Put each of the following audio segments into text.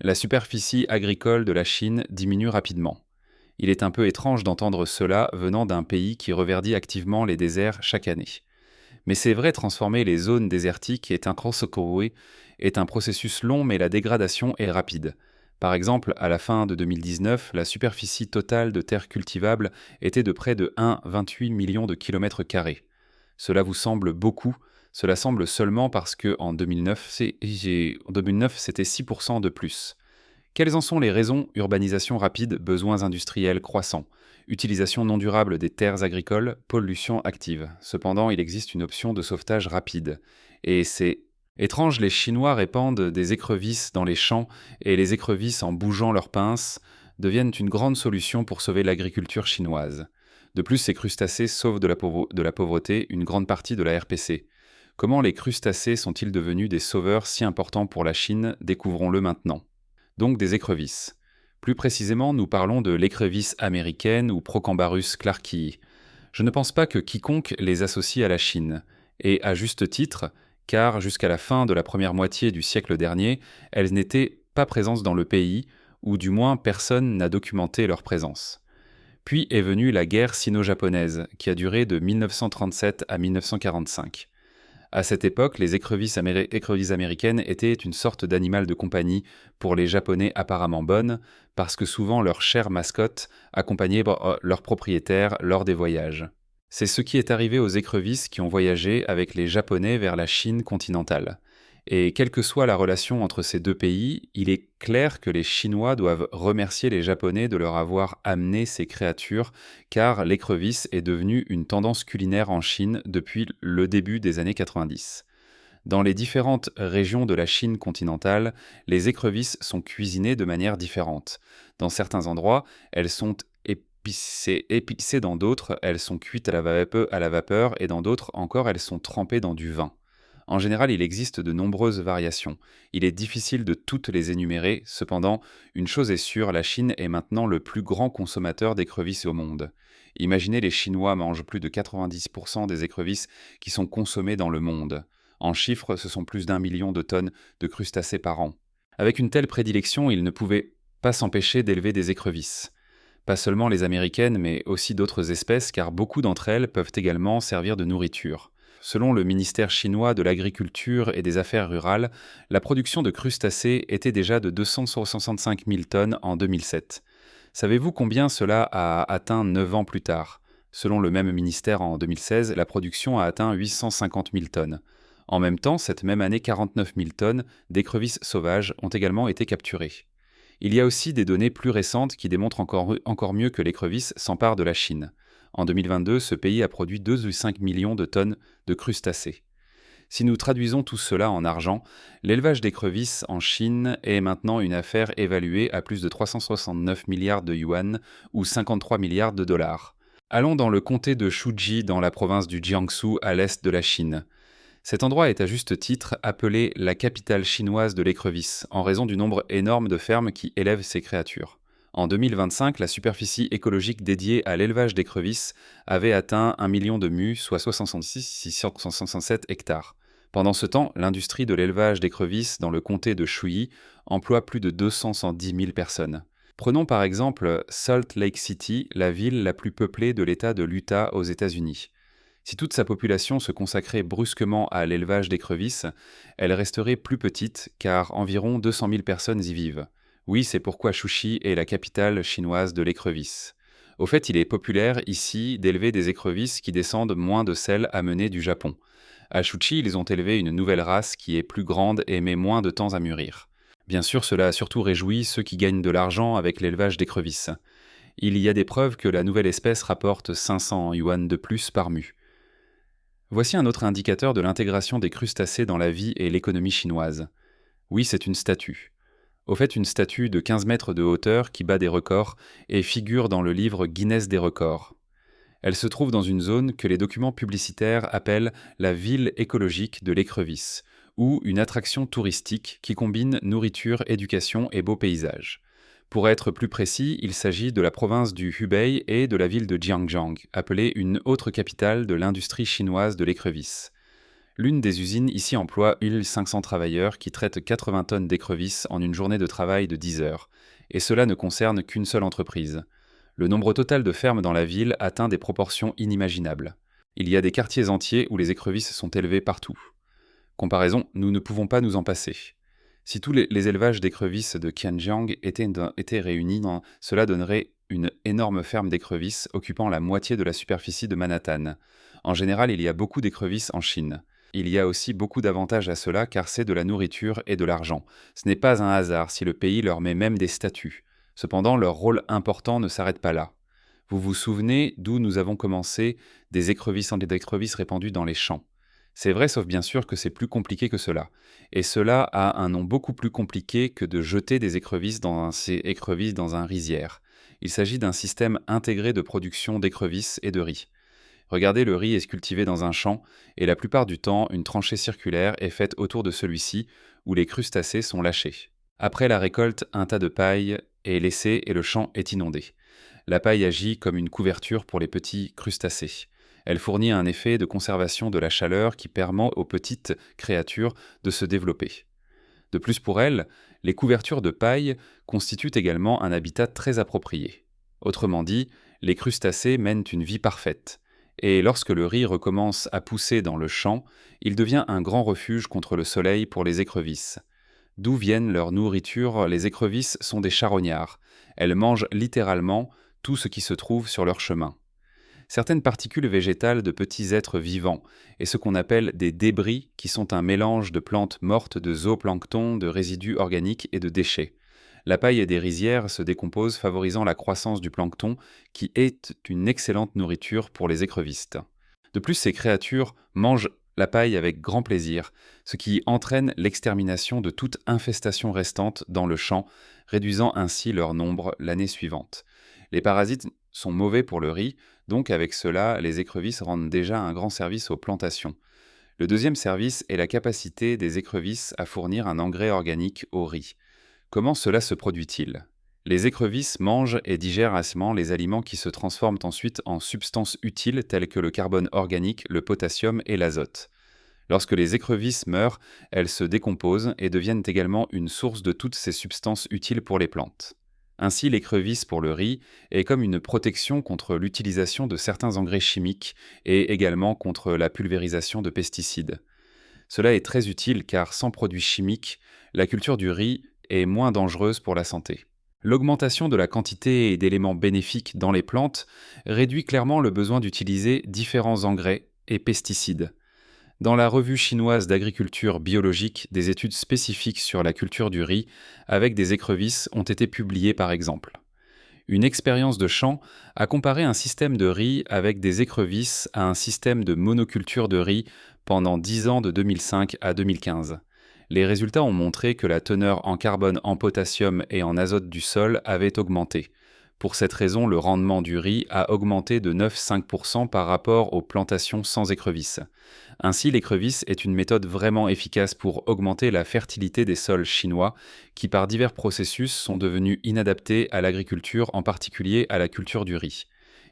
La superficie agricole de la Chine diminue rapidement. Il est un peu étrange d'entendre cela venant d'un pays qui reverdit activement les déserts chaque année. Mais c'est vrai, transformer les zones désertiques est un processus long, mais la dégradation est rapide. Par exemple, à la fin de 2019, la superficie totale de terres cultivables était de près de 1,28 million de kilomètres carrés. Cela vous semble beaucoup? Cela semble seulement parce que en 2009, en 2009 c'était 6% de plus. Quelles en sont les raisons? Urbanisation rapide, besoins industriels croissants, utilisation non durable des terres agricoles, pollution active. Cependant, il existe une option de sauvetage rapide. Et c'est étrange, les Chinois répandent des écrevisses dans les champs et les écrevisses, en bougeant leurs pinces, deviennent une grande solution pour sauver l'agriculture chinoise. De plus, ces crustacés sauvent de la pauvreté une grande partie de la RPC. Comment les crustacés sont-ils devenus des sauveurs si importants pour la Chine? Découvrons-le maintenant. Donc des écrevisses. Plus précisément, nous parlons de l'écrevisse américaine ou Procambarus clarkii. Je ne pense pas que quiconque les associe à la Chine, et à juste titre, car jusqu'à la fin de la première moitié du siècle dernier, elles n'étaient pas présentes dans le pays, ou du moins personne n'a documenté leur présence. Puis est venue la guerre sino-japonaise, qui a duré de 1937 à 1945. À cette époque, les écrevisses américaines étaient une sorte d'animal de compagnie pour les Japonais apparemment bonnes, parce que souvent leur chère mascotte accompagnait leur propriétaire lors des voyages. C'est ce qui est arrivé aux écrevisses qui ont voyagé avec les Japonais vers la Chine continentale. Et quelle que soit la relation entre ces deux pays, il est clair que les Chinois doivent remercier les Japonais de leur avoir amené ces créatures, car l'écrevisse est devenue une tendance culinaire en Chine depuis le début des années 90. Dans les différentes régions de la Chine continentale, les écrevisses sont cuisinées de manière différente. Dans certains endroits, elles sont épicées dans d'autres, elles sont cuites à la vapeur et dans d'autres encore, elles sont trempées dans du vin. En général, il existe de nombreuses variations. Il est difficile de toutes les énumérer, cependant, une chose est sûre, la Chine est maintenant le plus grand consommateur d'écrevisses au monde. Imaginez, les Chinois mangent plus de 90% des écrevisses qui sont consommées dans le monde. En chiffres, ce sont plus d'1 million de tonnes de crustacés par an. Avec une telle prédilection, ils ne pouvaient pas s'empêcher d'élever des écrevisses. Pas seulement les américaines, mais aussi d'autres espèces, car beaucoup d'entre elles peuvent également servir de nourriture. Selon le ministère chinois de l'Agriculture et des Affaires rurales, la production de crustacés était déjà de 265 000 tonnes en 2007. Savez-vous combien cela a atteint 9 ans plus tard? Selon le même ministère, en 2016, la production a atteint 850 000 tonnes. En même temps, cette même année, 49 000 tonnes d'écrevisses sauvages ont également été capturées. Il y a aussi des données plus récentes qui démontrent encore mieux que l'écrevisse s'empare de la Chine. En 2022, ce pays a produit 2,5 millions de tonnes de crustacés. Si nous traduisons tout cela en argent, l'élevage d'écrevisses en Chine est maintenant une affaire évaluée à plus de 369 milliards de yuan ou 53 milliards de dollars. Allons dans le comté de Shuji, dans la province du Jiangsu, à l'est de la Chine. Cet endroit est à juste titre appelé la capitale chinoise de l'écrevisse, en raison du nombre énorme de fermes qui élèvent ces créatures. En 2025, la superficie écologique dédiée à l'élevage d'écrevisses avait atteint 1 million de mus, soit 667 hectares. Pendant ce temps, l'industrie de l'élevage d'écrevisses dans le comté de Shui emploie plus de 210 000 personnes. Prenons par exemple Salt Lake City, la ville la plus peuplée de l'État de l'Utah aux États-Unis. Si toute sa population se consacrait brusquement à l'élevage d'écrevisses, elle resterait plus petite car environ 200 000 personnes y vivent. Oui, c'est pourquoi Shushi est la capitale chinoise de l'écrevisse. Au fait, il est populaire ici d'élever des écrevisses qui descendent moins de celles amenées du Japon. À Shuchi, ils ont élevé une nouvelle race qui est plus grande et met moins de temps à mûrir. Bien sûr, cela a surtout réjoui ceux qui gagnent de l'argent avec l'élevage d'écrevisses. Il y a des preuves que la nouvelle espèce rapporte 500 yuan de plus par mue. Voici un autre indicateur de l'intégration des crustacés dans la vie et l'économie chinoise. Oui, c'est une statue. Au fait, une statue de 15 mètres de hauteur qui bat des records et figure dans le livre Guinness des records. Elle se trouve dans une zone que les documents publicitaires appellent la ville écologique de l'écrevisse, ou une attraction touristique qui combine nourriture, éducation et beaux paysages. Pour être plus précis, il s'agit de la province du Hubei et de la ville de Jiangjiang, appelée une autre capitale de l'industrie chinoise de l'écrevisse. L'une des usines ici emploie 1500 travailleurs qui traitent 80 tonnes d'écrevisses en une journée de travail de 10 heures. Et cela ne concerne qu'une seule entreprise. Le nombre total de fermes dans la ville atteint des proportions inimaginables. Il y a des quartiers entiers où les écrevisses sont élevées partout. Comparaison, nous ne pouvons pas nous en passer. Si tous les élevages d'écrevisses de Qianjiang étaient réunis, cela donnerait une énorme ferme d'écrevisses occupant la moitié de la superficie de Manhattan. En général, il y a beaucoup d'écrevisses en Chine. Il y a aussi beaucoup d'avantages à cela car c'est de la nourriture et de l'argent. Ce n'est pas un hasard si le pays leur met même des statuts. Cependant, leur rôle important ne s'arrête pas là. Vous vous souvenez d'où nous avons commencé des écrevisses et des écrevisses répandues dans les champs. C'est vrai, sauf bien sûr que c'est plus compliqué que cela. Et cela a un nom beaucoup plus compliqué que de jeter ces écrevisses dans un rizière. Il s'agit d'un système intégré de production d'écrevisses et de riz. Regardez, le riz est cultivé dans un champ, et la plupart du temps, une tranchée circulaire est faite autour de celui-ci, où les crustacés sont lâchés. Après la récolte, un tas de paille est laissé et le champ est inondé. La paille agit comme une couverture pour les petits crustacés. Elle fournit un effet de conservation de la chaleur qui permet aux petites créatures de se développer. De plus pour elles, les couvertures de paille constituent également un habitat très approprié. Autrement dit, les crustacés mènent une vie parfaite. Et lorsque le riz recommence à pousser dans le champ, il devient un grand refuge contre le soleil pour les écrevisses. D'où viennent leur nourriture, les écrevisses sont des charognards. Elles mangent littéralement tout ce qui se trouve sur leur chemin. Certaines particules végétales de petits êtres vivants, et ce qu'on appelle des débris, qui sont un mélange de plantes mortes, de zooplancton, de résidus organiques et de déchets. La paille des rizières se décompose, favorisant la croissance du plancton, qui est une excellente nourriture pour les écrevisses. De plus, ces créatures mangent la paille avec grand plaisir, ce qui entraîne l'extermination de toute infestation restante dans le champ, réduisant ainsi leur nombre l'année suivante. Les parasites sont mauvais pour le riz, donc avec cela, les écrevisses rendent déjà un grand service aux plantations. Le deuxième service est la capacité des écrevisses à fournir un engrais organique au riz. Comment cela se produit-il ? Les écrevisses mangent et digèrent asement les aliments qui se transforment ensuite en substances utiles telles que le carbone organique, le potassium et l'azote. Lorsque les écrevisses meurent, elles se décomposent et deviennent également une source de toutes ces substances utiles pour les plantes. Ainsi, l'écrevisse pour le riz est comme une protection contre l'utilisation de certains engrais chimiques et également contre la pulvérisation de pesticides. Cela est très utile car sans produits chimiques, la culture du riz est moins dangereuse pour la santé. L'augmentation de la quantité d'éléments bénéfiques dans les plantes réduit clairement le besoin d'utiliser différents engrais et pesticides. Dans la revue chinoise d'agriculture biologique, des études spécifiques sur la culture du riz avec des écrevisses ont été publiées par exemple. Une expérience de champ a comparé un système de riz avec des écrevisses à un système de monoculture de riz pendant 10 ans de 2005 à 2015. Les résultats ont montré que la teneur en carbone, en potassium et en azote du sol avait augmenté. Pour cette raison, le rendement du riz a augmenté de 9,5% par rapport aux plantations sans écrevisses. Ainsi, l'écrevisse est une méthode vraiment efficace pour augmenter la fertilité des sols chinois, qui par divers processus sont devenus inadaptés à l'agriculture, en particulier à la culture du riz.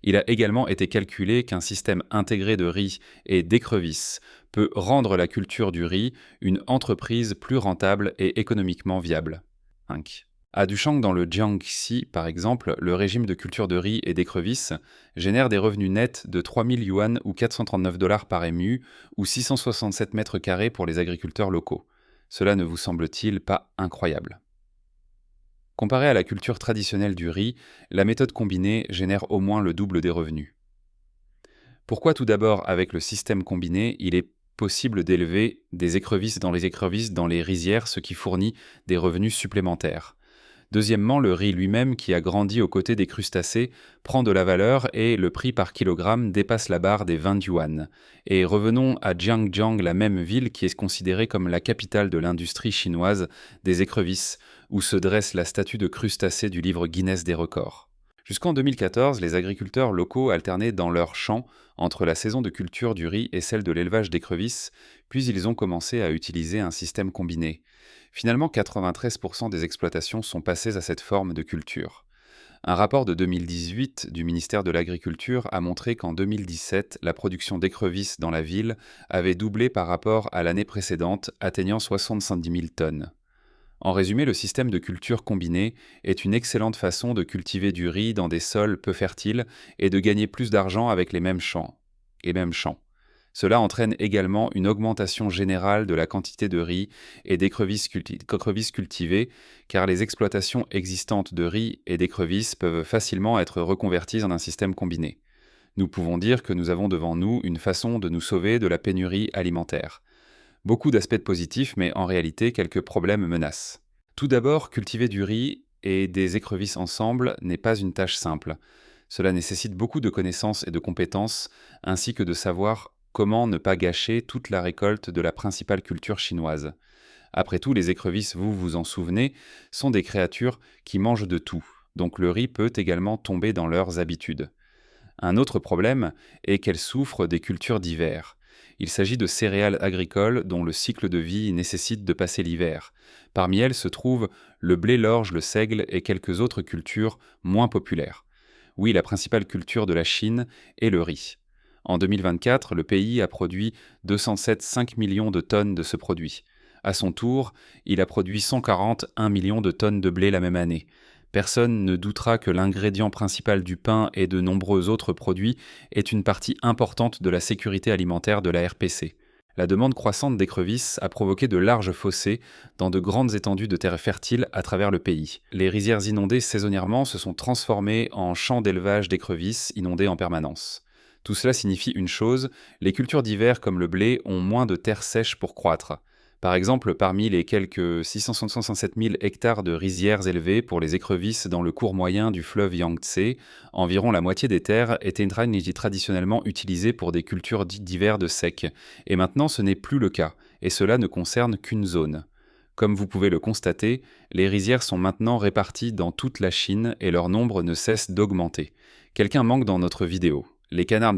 Il a également été calculé qu'un système intégré de riz et d'écrevisses peut rendre la culture du riz une entreprise plus rentable et économiquement viable. 5. À Dushang, dans le Jiangxi, par exemple, le régime de culture de riz et d'écrevisses génère des revenus nets de 3000 yuan ou 439 dollars par MU ou 667 mètres carrés pour les agriculteurs locaux. Cela ne vous semble-t-il pas incroyable ? Comparé à la culture traditionnelle du riz, la méthode combinée génère au moins le double des revenus. Pourquoi tout d'abord, avec le système combiné, il est possible d'élever des écrevisses dans les rizières, ce qui fournit des revenus supplémentaires. Deuxièmement, le riz lui-même, qui a grandi aux côtés des crustacés, prend de la valeur et le prix par kilogramme dépasse la barre des 20 yuan. Et revenons à Jiangjiang, la même ville qui est considérée comme la capitale de l'industrie chinoise des écrevisses, où se dresse la statue de crustacés du livre Guinness des records. Jusqu'en 2014, les agriculteurs locaux alternaient dans leurs champs entre la saison de culture du riz et celle de l'élevage d'écrevisses, puis ils ont commencé à utiliser un système combiné. Finalement, 93% des exploitations sont passées à cette forme de culture. Un rapport de 2018 du ministère de l'Agriculture a montré qu'en 2017, la production d'écrevisses dans la ville avait doublé par rapport à l'année précédente, atteignant 70 000 tonnes. En résumé, le système de culture combinée est une excellente façon de cultiver du riz dans des sols peu fertiles et de gagner plus d'argent avec les mêmes champs. Cela entraîne également une augmentation générale de la quantité de riz et d'écrevisses cultivées, car les exploitations existantes de riz et d'écrevisses peuvent facilement être reconverties en un système combiné. Nous pouvons dire que nous avons devant nous une façon de nous sauver de la pénurie alimentaire. Beaucoup d'aspects positifs, mais en réalité, quelques problèmes menacent. Tout d'abord, cultiver du riz et des écrevisses ensemble n'est pas une tâche simple. Cela nécessite beaucoup de connaissances et de compétences, ainsi que de savoir comment ne pas gâcher toute la récolte de la principale culture chinoise. Après tout, les écrevisses, vous vous en souvenez, sont des créatures qui mangent de tout, donc le riz peut également tomber dans leurs habitudes. Un autre problème est qu'elles souffrent des cultures d'hiver. Il s'agit de céréales agricoles dont le cycle de vie nécessite de passer l'hiver. Parmi elles se trouvent le blé, l'orge, le seigle et quelques autres cultures moins populaires. Oui, la principale culture de la Chine est le riz. En 2024, le pays a produit 207,5 millions de tonnes de ce produit. À son tour, il a produit 141 millions de tonnes de blé la même année. Personne ne doutera que l'ingrédient principal du pain et de nombreux autres produits est une partie importante de la sécurité alimentaire de la RPC. La demande croissante d'écrevisses a provoqué de larges fossés dans de grandes étendues de terres fertiles à travers le pays. Les rizières inondées saisonnièrement se sont transformées en champs d'élevage d'écrevisses inondés en permanence. Tout cela signifie une chose, les cultures d'hiver comme le blé ont moins de terre sèche pour croître. Par exemple, parmi les quelques 667 000 hectares de rizières élevées pour les écrevisses dans le cours moyen du fleuve Yangtze, environ la moitié des terres étaient traditionnellement utilisées pour des cultures dites d'hiver de sec. Et maintenant, ce n'est plus le cas, et cela ne concerne qu'une zone. Comme vous pouvez le constater, les rizières sont maintenant réparties dans toute la Chine et leur nombre ne cesse d'augmenter. Quelqu'un manque dans notre vidéo. Les canards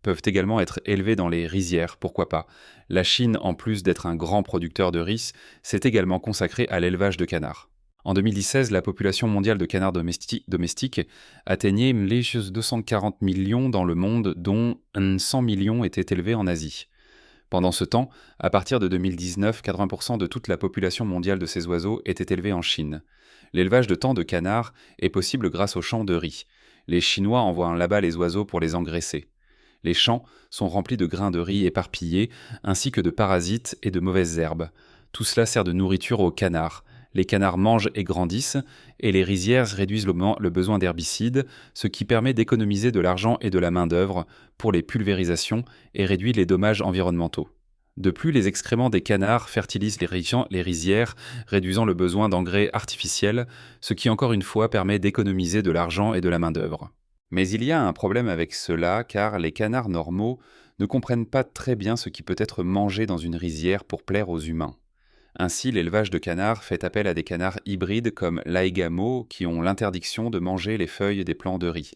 peuvent également être élevés dans les rizières, pourquoi pas. La Chine, en plus d'être un grand producteur de riz, s'est également consacrée à l'élevage de canards. En 2016, la population mondiale de canards domestiques atteignait 240 millions dans le monde, dont 100 millions étaient élevés en Asie. Pendant ce temps, à partir de 2019, 80% de toute la population mondiale de ces oiseaux était élevée en Chine. L'élevage de tant de canards est possible grâce aux champs de riz. Les Chinois envoient là-bas les oiseaux pour les engraisser. Les champs sont remplis de grains de riz éparpillés, ainsi que de parasites et de mauvaises herbes. Tout cela sert de nourriture aux canards. Les canards mangent et grandissent, et les rizières réduisent le besoin d'herbicides, ce qui permet d'économiser de l'argent et de la main-d'œuvre pour les pulvérisations et réduit les dommages environnementaux. De plus, les excréments des canards fertilisent les rizières, réduisant le besoin d'engrais artificiels, ce qui encore une fois permet d'économiser de l'argent et de la main-d'œuvre. Mais il y a un problème avec cela, car les canards normaux ne comprennent pas très bien ce qui peut être mangé dans une rizière pour plaire aux humains. Ainsi, l'élevage de canards fait appel à des canards hybrides comme l'aigamo qui ont l'interdiction de manger les feuilles des plants de riz.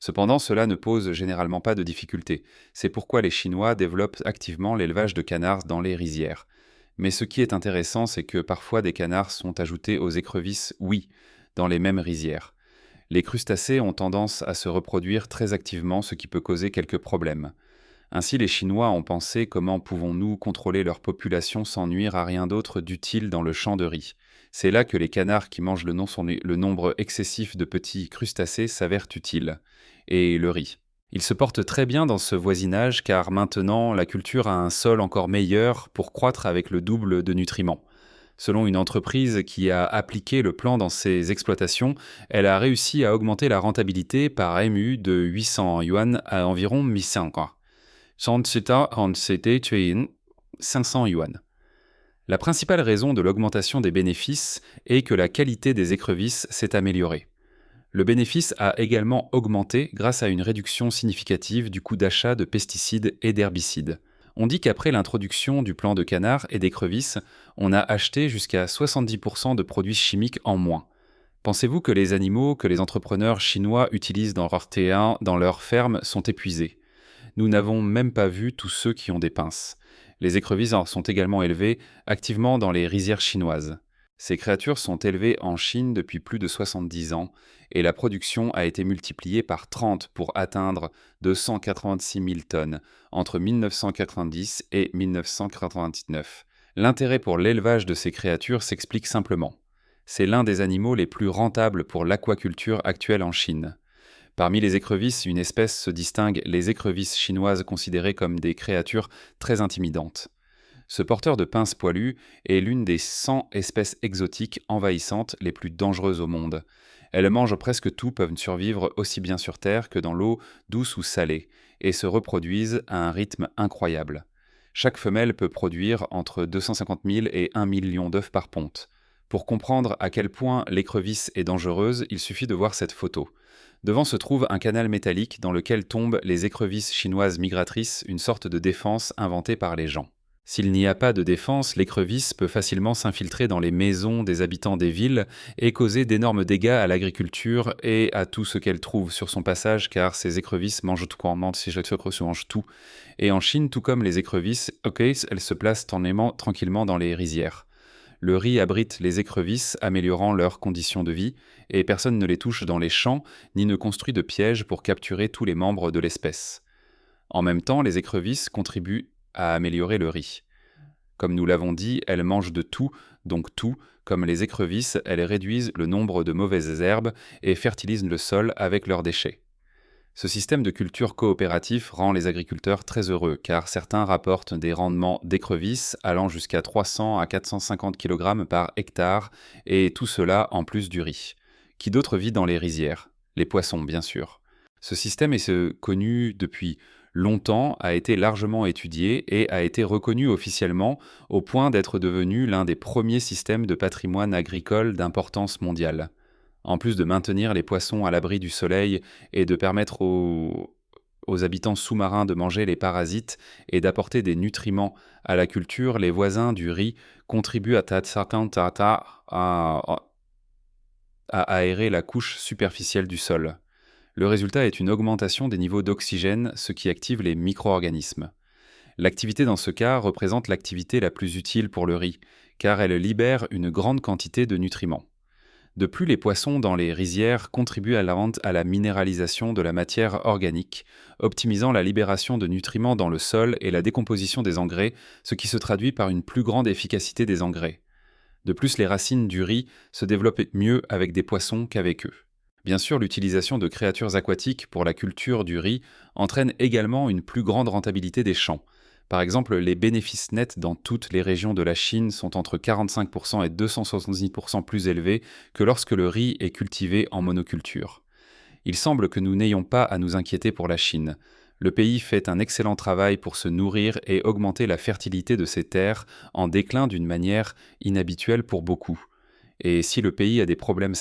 Cependant, cela ne pose généralement pas de difficultés. C'est pourquoi les Chinois développent activement l'élevage de canards dans les rizières. Mais ce qui est intéressant, c'est que parfois des canards sont ajoutés aux écrevisses, oui, dans les mêmes rizières. Les crustacés ont tendance à se reproduire très activement, ce qui peut causer quelques problèmes. Ainsi, les Chinois ont pensé comment pouvons-nous contrôler leur population sans nuire à rien d'autre d'utile dans le champ de riz. C'est là que les canards qui mangent le nombre excessif de petits crustacés s'avèrent utiles. Et le riz. Il se porte très bien dans ce voisinage car maintenant la culture a un sol encore meilleur pour croître avec le double de nutriments. Selon une entreprise qui a appliqué le plan dans ses exploitations, elle a réussi à augmenter la rentabilité par MU de 800 yuan à environ 1500. 500 yuan. La principale raison de l'augmentation des bénéfices est que la qualité des écrevisses s'est améliorée. Le bénéfice a également augmenté grâce à une réduction significative du coût d'achat de pesticides et d'herbicides. On dit qu'après l'introduction du plan de canard et d'écrevisses, on a acheté jusqu'à 70% de produits chimiques en moins. Pensez-vous que les animaux que les entrepreneurs chinois utilisent dans leurs fermes sont épuisés? Nous n'avons même pas vu tous ceux qui ont des pinces. Les écrevisses sont également élevées activement dans les rizières chinoises. Ces créatures sont élevées en Chine depuis plus de 70 ans et la production a été multipliée par 30 pour atteindre 286 000 tonnes entre 1990 et 1999. L'intérêt pour l'élevage de ces créatures s'explique simplement. C'est l'un des animaux les plus rentables pour l'aquaculture actuelle en Chine. Parmi les écrevisses, une espèce se distingue, les écrevisses chinoises considérées comme des créatures très intimidantes. Ce porteur de pinces poilues est l'une des 100 espèces exotiques envahissantes les plus dangereuses au monde. Elles mangent presque tout, peuvent survivre aussi bien sur Terre que dans l'eau douce ou salée, et se reproduisent à un rythme incroyable. Chaque femelle peut produire entre 250 000 et 1 million d'œufs par ponte. Pour comprendre à quel point l'écrevisse est dangereuse, il suffit de voir cette photo. Devant se trouve un canal métallique dans lequel tombent les écrevisses chinoises migratrices, une sorte de défense inventée par les gens. S'il n'y a pas de défense, l'écrevisse peut facilement s'infiltrer dans les maisons des habitants des villes et causer d'énormes dégâts à l'agriculture et à tout ce qu'elle trouve sur son passage, car ces écrevisses mangent tout. Mangent tout. Et en Chine, tout comme les écrevisses, elles se placent tranquillement dans les rizières. Le riz abrite les écrevisses, améliorant leurs conditions de vie, et personne ne les touche dans les champs, ni ne construit de pièges pour capturer tous les membres de l'espèce. En même temps, les écrevisses contribuent à améliorer le riz. Comme nous l'avons dit, elles mangent de tout, donc tout, comme les écrevisses, elles réduisent le nombre de mauvaises herbes et fertilisent le sol avec leurs déchets. Ce système de culture coopératif rend les agriculteurs très heureux, car certains rapportent des rendements d'écrevisses allant jusqu'à 300 à 450 kg par hectare, et tout cela en plus du riz. Qui d'autre vit dans les rizières? Les poissons, bien sûr. Ce système est connu depuis longtemps, a été largement étudié et a été reconnu officiellement au point d'être devenu l'un des premiers systèmes de patrimoine agricole d'importance mondiale. En plus de maintenir les poissons à l'abri du soleil et de permettre aux habitants sous-marins de manger les parasites et d'apporter des nutriments à la culture, les voisins du riz contribuent à aérer la couche superficielle du sol. Le résultat est une augmentation des niveaux d'oxygène, ce qui active les micro-organismes. L'activité dans ce cas représente l'activité la plus utile pour le riz, car elle libère une grande quantité de nutriments. De plus, les poissons dans les rizières contribuent à la minéralisation de la matière organique, optimisant la libération de nutriments dans le sol et la décomposition des engrais, ce qui se traduit par une plus grande efficacité des engrais. De plus, les racines du riz se développent mieux avec des poissons qu'avec eux. Bien sûr, l'utilisation de créatures aquatiques pour la culture du riz entraîne également une plus grande rentabilité des champs. Par exemple, les bénéfices nets dans toutes les régions de la Chine sont entre 45% et 270% plus élevés que lorsque le riz est cultivé en monoculture. Il semble que nous n'ayons pas à nous inquiéter pour la Chine. Le pays fait un excellent travail pour se nourrir et augmenter la fertilité de ses terres en déclin d'une manière inhabituelle pour beaucoup. Et si le pays a des problèmes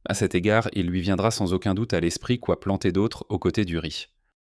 à cet égard, il lui viendra sans aucun doute à l'esprit quoi planter d'autre aux côtés du riz.